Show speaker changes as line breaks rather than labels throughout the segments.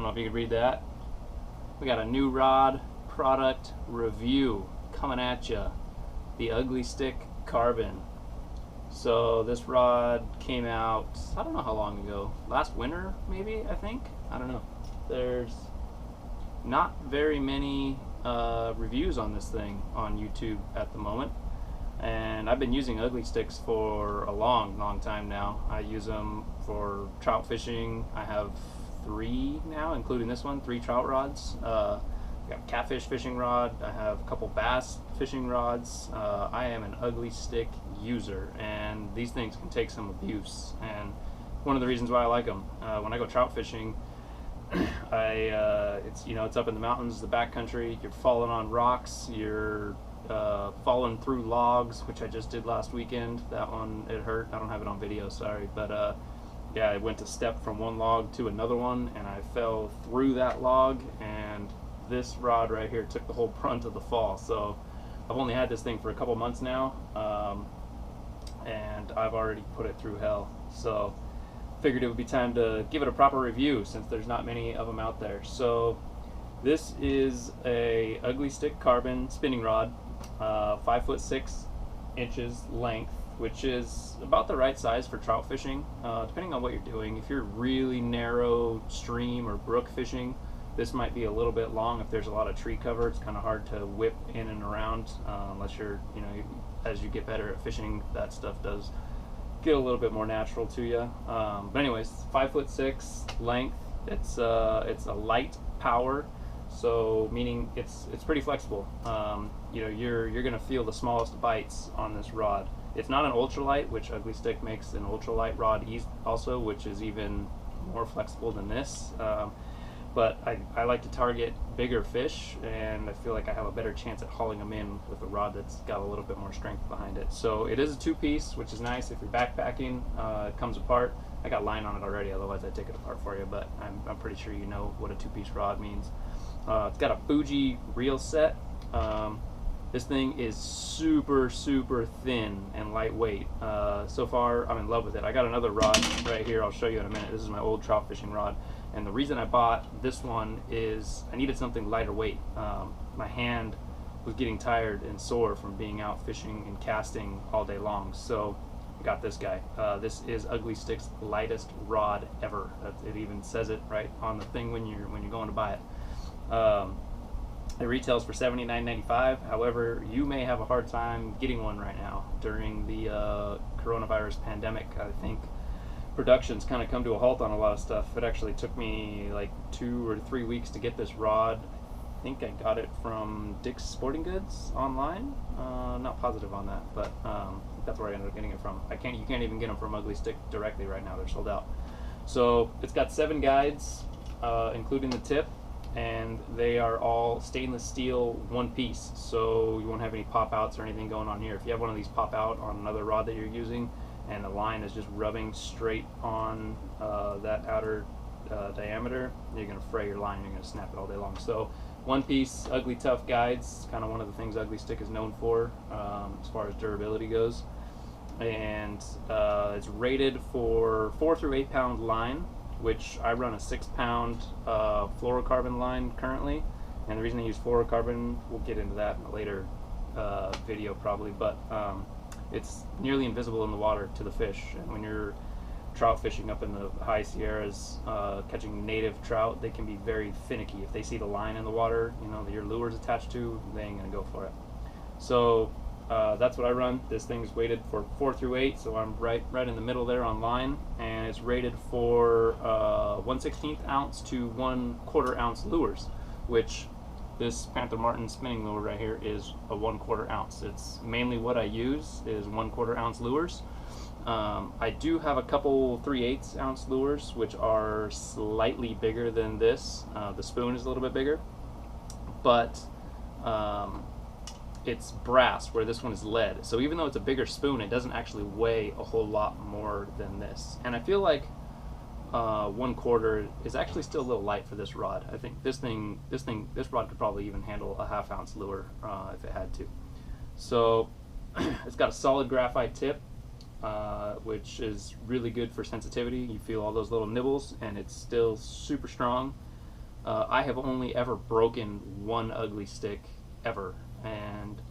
know if you can read that. We got a new rod product review coming at you. The Ugly Stik Carbon. So this rod came out, I don't know how long ago, last winter maybe, I think. I don't know. There's not very many reviews on this thing on YouTube at the moment. And I've been using Ugly Stiks for a long time now. I use them for trout fishing. I have 3 now, including this one, 3 trout rods. I got a catfish fishing rod. I have a couple bass fishing rods. I am an Ugly Stik user, and these things can take some abuse. And one of the reasons why I like them, when I go trout fishing, it's up in the mountains, the backcountry. You're falling on rocks. You're falling through logs, which I just did last weekend. That one, it hurt. I don't have it on video, sorry, but yeah, I went to step from one log to another one, and I fell through that log, and this rod right here took the whole brunt of the fall. So I've only had this thing for a couple months now, and I've already put it through hell. So figured it would be time to give it a proper review since there's not many of them out there. So this is a Ugly Stik Carbon spinning rod, 5'6" length, which is about the right size for trout fishing, depending on what you're doing. If you're really narrow stream or brook fishing, this might be a little bit long. If there's a lot of tree cover, it's kind of hard to whip in and around, unless you're, as you get better at fishing, that stuff does get a little bit more natural to you. But anyways, 5'6" length. It's a light power. So meaning it's pretty flexible. You're gonna feel the smallest bites on this rod. It's not an ultralight, which Ugly Stik makes an ultralight rod also, which is even more flexible than this. But I like to target bigger fish, and I feel like I have a better chance at hauling them in with a rod that's got a little bit more strength behind it. So it is a 2-piece, which is nice if you're backpacking. It comes apart. I got line on it already, otherwise I'd take it apart for you, but I'm pretty sure you know what a 2-piece rod means. It's got a Fuji reel set. This thing is super thin and lightweight. So far I'm in love with it. I got another rod right here, I'll show you in a minute. This is my old trout fishing rod, and the reason I bought this one is I needed something lighter weight. My hand was getting tired and sore from being out fishing and casting all day long, so I got this guy. This is Ugly Stik's lightest rod ever. It even says it right on the thing when you're going to buy it. It retails for $79.95. However, you may have a hard time getting one right now during the coronavirus pandemic. I think production's kind of come to a halt on a lot of stuff. It actually took me like 2 or 3 weeks to get this rod. I think I got it from Dick's Sporting Goods online. Not positive on that, but that's where I ended up getting it from. You can't even get them from Ugly Stik directly right now. They're sold out. So it's got 7 guides, including the tip, and they are all stainless steel 1-piece, so you won't have any pop outs or anything going on here. If you have one of these pop out on another rod that you're using and the line is just rubbing straight on that outer diameter, you're going to fray your line, you're going to snap it all day long. So 1-piece ugly tough guides, kind of one of the things Ugly Stik is known for as far as durability goes. And it's rated for 4 through 8 pound line, which I run a 6-pound fluorocarbon line currently. And the reason I use fluorocarbon, we'll get into that in a later video probably, but it's nearly invisible in the water to the fish. And when you're trout fishing up in the high Sierras, catching native trout, they can be very finicky. If they see the line in the water, that your lure's attached to, they ain't gonna go for it. So that's what I run. This thing's weighted for 4 through 8, so I'm right in the middle there on line, and it's rated for 1/16 ounce to 1/4 ounce lures, which this Panther Martin spinning lure right here is a 1/4 ounce. It's mainly what I use is 1/4 ounce lures. I do have a couple 3/8 ounce lures, which are slightly bigger than this. The spoon is a little bit bigger, but it's brass where this one is lead. So even though it's a bigger spoon, it doesn't actually weigh a whole lot more than this. And I feel like 1/4 is actually still a little light for this rod. I think this rod could probably even handle a 1/2 ounce lure if it had to. So it's got a solid graphite tip, which is really good for sensitivity. You feel all those little nibbles, and it's still super strong. I have only ever broken one ugly stick ever, and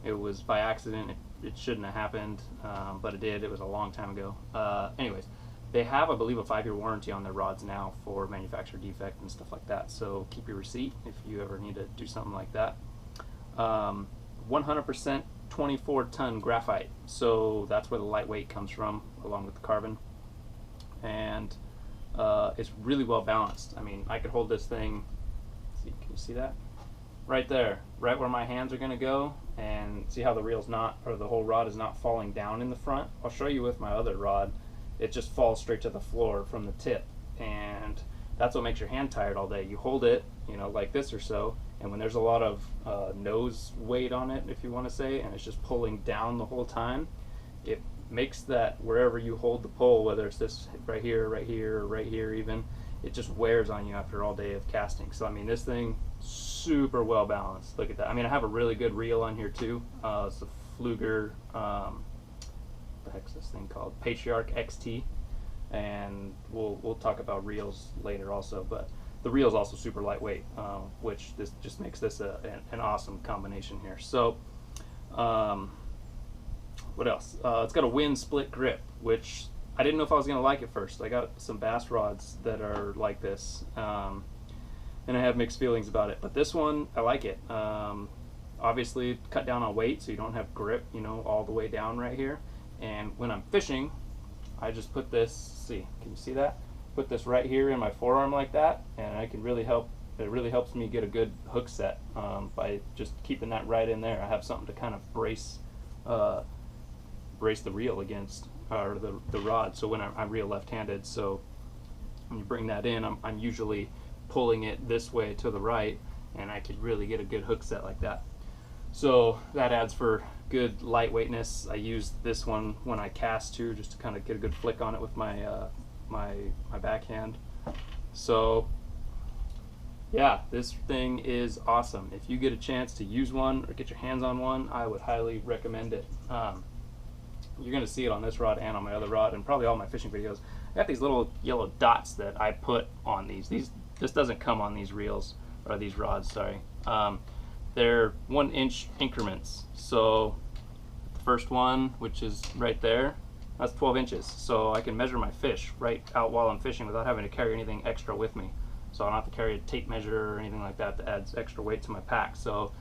it was by accident. It shouldn't have happened, but it did. It was a long time ago. Anyways, they have, I believe, a 5-year warranty on their rods now for manufacturer defect and stuff like that. So keep your receipt if you ever need to do something like that. 100% 24-ton graphite. So that's where the lightweight comes from, along with the carbon. And it's really well balanced. I mean, I could hold this thing. See, can you see that? Right there, right where my hands are going to go, and see how the reel's not, or the whole rod is not falling down in the front. I'll show you with my other rod. It just falls straight to the floor from the tip, and that's what makes your hand tired all day. You hold it, you know, like this or so, and when there's a lot of nose weight on it, if you want to say, and it's just pulling down the whole time, it makes that wherever you hold the pole, whether it's this right here, or right here even, it just wears on you after all day of casting. So I mean, this thing, super well balanced. Look at that. I mean, I have a really good reel on here too. It's a Fluger, what the heck's this thing called? Patriarch XT, and we'll talk about reels later also. But the reel is also super lightweight, which this just makes this an awesome combination here. So, what else? It's got a wind split grip, which I didn't know if I was going to like at first. I got some bass rods that are like this, and I have mixed feelings about it. But this one, I like it. Obviously, cut down on weight, so you don't have grip, you know, all the way down right here. And when I'm fishing, I just put this, see, can you see that? Put this right here in my forearm like that, and I can really help. It really helps me get a good hook set by just keeping that right in there. I have something to kind of brace the reel against, or the rod. So when I reel left-handed, so when you bring that in, I'm usually pulling it this way to the right, and I could really get a good hook set like that. So that adds for good lightweightness. I use this one when I cast too, just to kind of get a good flick on it with my my backhand. So yeah, this thing is awesome. If you get a chance to use one or get your hands on one, I would highly recommend it. You're going to see it on this rod and on my other rod, and probably all my fishing videos. I got these little yellow dots that I put on these. This doesn't come on these reels, or these rods, sorry. They're 1-inch increments. So the first one, which is right there, that's 12 inches. So I can measure my fish right out while I'm fishing without having to carry anything extra with me. So I don't have to carry a tape measure or anything like that adds extra weight to my pack. So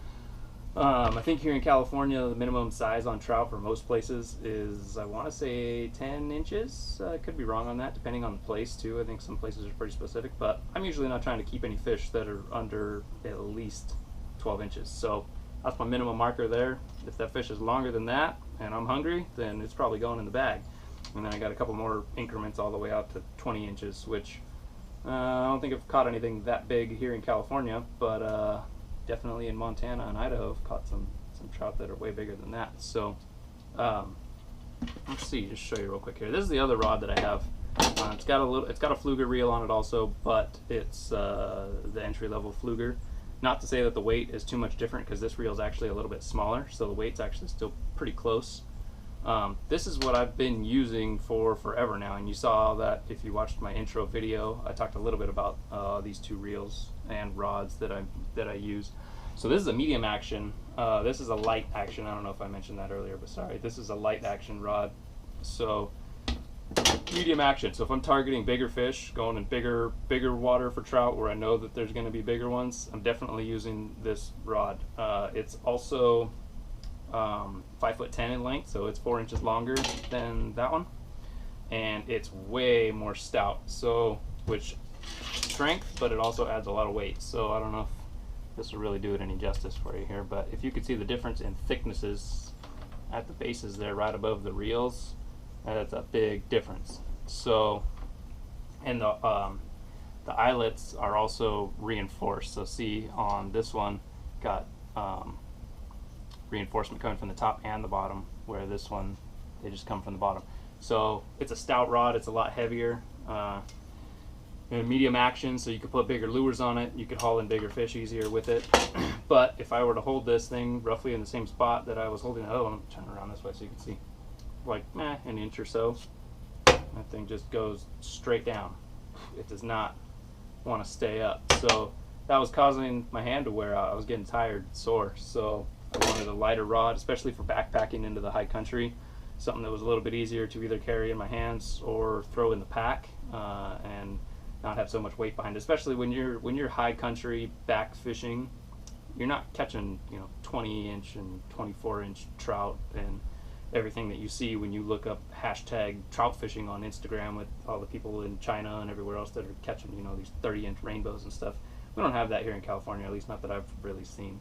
I think here in California, the minimum size on trout for most places is, I want to say 10 inches. I could be wrong on that, depending on the place too. I think some places are pretty specific, but I'm usually not trying to keep any fish that are under at least 12 inches. So that's my minimum marker there. If that fish is longer than that and I'm hungry, then it's probably going in the bag. And then I got a couple more increments all the way out to 20 inches, which I don't think I've caught anything that big here in California, but definitely in Montana and Idaho I've caught some trout that are way bigger than that. So let's see, just show you real quick here. This is the other rod that I have. It's got a Fluger reel on it also, but it's the entry-level Fluger. Not to say that the weight is too much different, because this reel is actually a little bit smaller, so the weight's actually still pretty close. This is what I've been using for forever now, and you saw that if you watched my intro video. I talked a little bit about these two reels and rods that I use. So this is a medium action. This is a light action. I don't know if I mentioned that earlier, but sorry. This is a light action rod. So medium action. So if I'm targeting bigger fish, going in bigger water for trout where I know that there's going to be bigger ones, I'm definitely using this rod. It's also 5'10" in length, so it's 4 inches longer than that one, and it's way more stout. So, which strength, but it also adds a lot of weight. So I don't know if this will really do it any justice for you here, but if you could see the difference in thicknesses at the bases there, right above the reels, that's a big difference. So, and the eyelets are also reinforced. So see on this one, got reinforcement coming from the top and the bottom, where this one, they just come from the bottom. So it's a stout rod, it's a lot heavier, and medium action, so you could put bigger lures on it, you could haul in bigger fish easier with it. But if I were to hold this thing roughly in the same spot that I was holding the other one, I'm turning around this way so you can see, like an inch or so, that thing just goes straight down. It does not want to stay up. So that was causing my hand to wear out. I was getting tired, sore. So I wanted a lighter rod, especially for backpacking into the high country. Something that was a little bit easier to either carry in my hands or throw in the pack, and not have so much weight behind it. Especially when you're high country back fishing, you're not catching 20-inch and 24-inch trout and everything that you see when you look up hashtag trout fishing on Instagram with all the people in China and everywhere else that are catching these 30-inch rainbows and stuff. We don't have that here in California, at least not that I've really seen.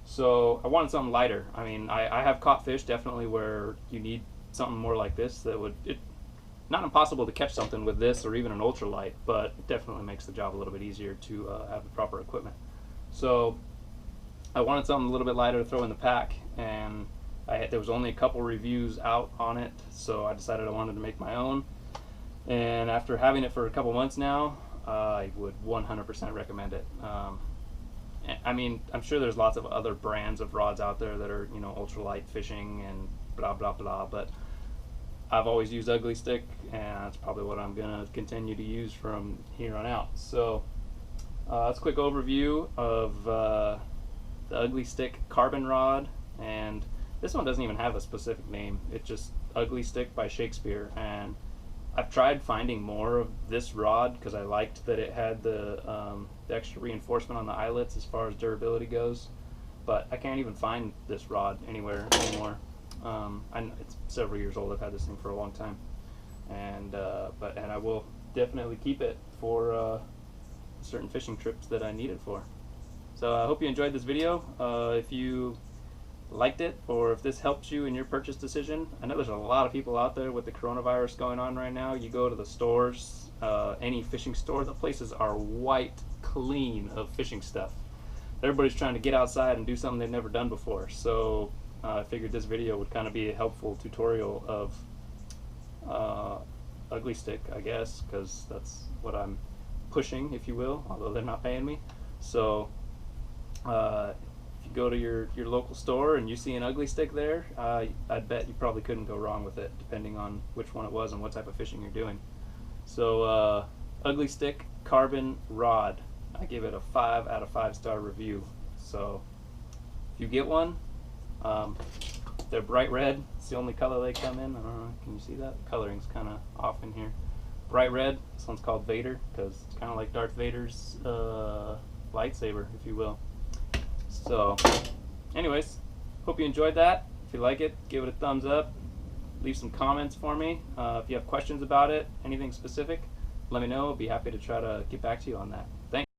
So I wanted something lighter. I mean, I have caught fish definitely where you need something more like this. Not impossible to catch something with this or even an ultralight, but it definitely makes the job a little bit easier to have the proper equipment. So I wanted something a little bit lighter to throw in the pack, and there was only a couple reviews out on it, so I decided I wanted to make my own. And after having it for a couple months now, I would 100% recommend it. I mean, I'm sure there's lots of other brands of rods out there that are, ultralight fishing and blah, blah, blah, but I've always used Ugly Stik, and that's probably what I'm going to continue to use from here on out. So that's a quick overview of the Ugly Stik Carbon Rod, and this one doesn't even have a specific name. It's just Ugly Stik by Shakespeare, and I've tried finding more of this rod because I liked that it had the extra reinforcement on the eyelets as far as durability goes, but I can't even find this rod anywhere anymore. It's several years old. I've had this thing for a long time, and I will definitely keep it for certain fishing trips that I need it for. So I hope you enjoyed this video. If you liked it, or if this helps you in your purchase decision, I know there's a lot of people out there with the coronavirus going on right now. You go to the stores, any fishing store, the places are white clean of fishing stuff. Everybody's trying to get outside and do something they've never done before. So I figured this video would kind of be a helpful tutorial of Ugly Stik, I guess, because that's what I'm pushing, if you will, although they're not paying me. So if you go to your local store and you see an Ugly Stik there, I'd bet you probably couldn't go wrong with it, depending on which one it was and what type of fishing you're doing. So Ugly Stik Carbon Rod, I give it a 5 out of 5-star review. So if you get one, they're bright red. It's the only color they come in. I don't know, can you see that? The coloring's kind of off in here. Bright red. This one's called Vader because it's kind of like Darth Vader's lightsaber, if you will. So anyways, hope you enjoyed that. If you like it, give it a thumbs up. Leave some comments for me. If you have questions about it, anything specific, let me know. I'll be happy to try to get back to you on that. Thanks.